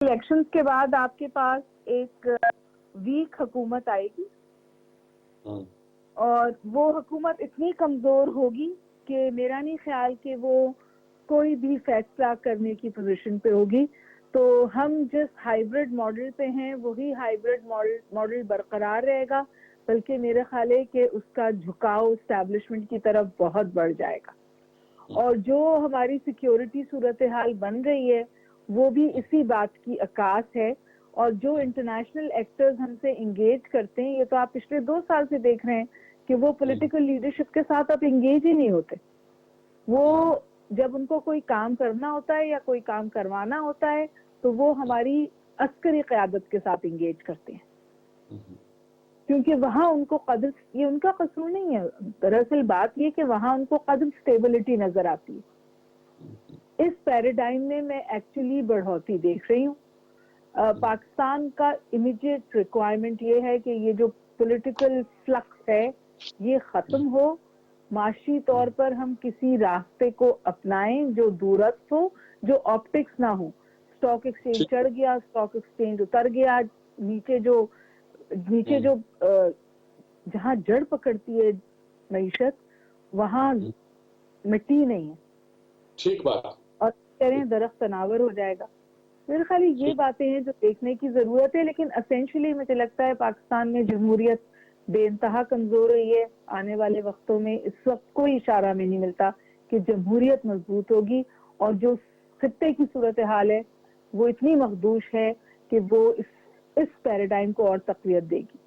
Elections کے بعد آپ کے پاس ایک ویک حکومت آئے گی اور وہ حکومت اتنی کمزور ہوگی کہ میرا نہیں خیال کہ وہ کوئی بھی فیصلہ کرنے کی پوزیشن پہ ہوگی. تو ہم جس ہائیبرڈ ماڈل پہ ہیں وہی ہائیبرڈ ماڈل برقرار رہے گا, بلکہ میرا خیال ہے کہ اس کا جھکاؤ اسٹیبلشمنٹ کی طرف بہت بڑھ جائے گا. اور جو ہماری سیکیورٹی صورتحال بن رہی ہے وہ بھی اسی بات کی عکاس ہے. اور جو انٹرنیشنل ایکٹرز ہم سے انگیج کرتے ہیں, یہ تو آپ پچھلے 2 سال سے دیکھ رہے ہیں کہ وہ پولیٹیکل لیڈرشپ کے ساتھ اب انگیج ہی نہیں ہوتے. وہ جب ان کو کوئی کام کرنا ہوتا ہے یا کوئی کام کروانا ہوتا ہے تو وہ ہماری عسکری قیادت کے ساتھ انگیج کرتے ہیں, کیونکہ وہاں ان کو قدر, یہ ان کا قصور نہیں ہے, دراصل بات یہ کہ وہاں ان کو قدر سٹیبلٹی نظر آتی ہے. اس پیراڈائم میں میں ایکچولی بڑھوتی دیکھ رہی ہوں. پاکستان کا امیڈیٹ ریکوائرمنٹ یہ ہے کہ یہ جو پولیٹیکل فلکس ہے یہ ختم ہو, معاشی طور پر ہم کسی راستے کو اپنائیں جو دورست ہو, جو آپٹکس نہ ہو. اسٹاک ایکسچینج چڑھ گیا, اسٹاک ایکسچینج اتر گیا, نیچے جو جہاں جڑ پکڑتی ہے معیشت وہاں مٹی نہیں ہے. ٹھیک بات. اور کریں درخت تناور ہو جائے گا. میرے خیال یہ باتیں ہیں جو دیکھنے کی ضرورت ہے. لیکن اسینشلی مجھے لگتا ہے پاکستان میں جمہوریت بے انتہا کمزور ہوئی ہے. آنے والے وقتوں میں اس وقت کوئی اشارہ میں نہیں ملتا کہ جمہوریت مضبوط ہوگی, اور جو خطے کی صورتحال ہے وہ اتنی مخدوش ہے کہ وہ اس پیراڈائم کو اور تقویت دے گی.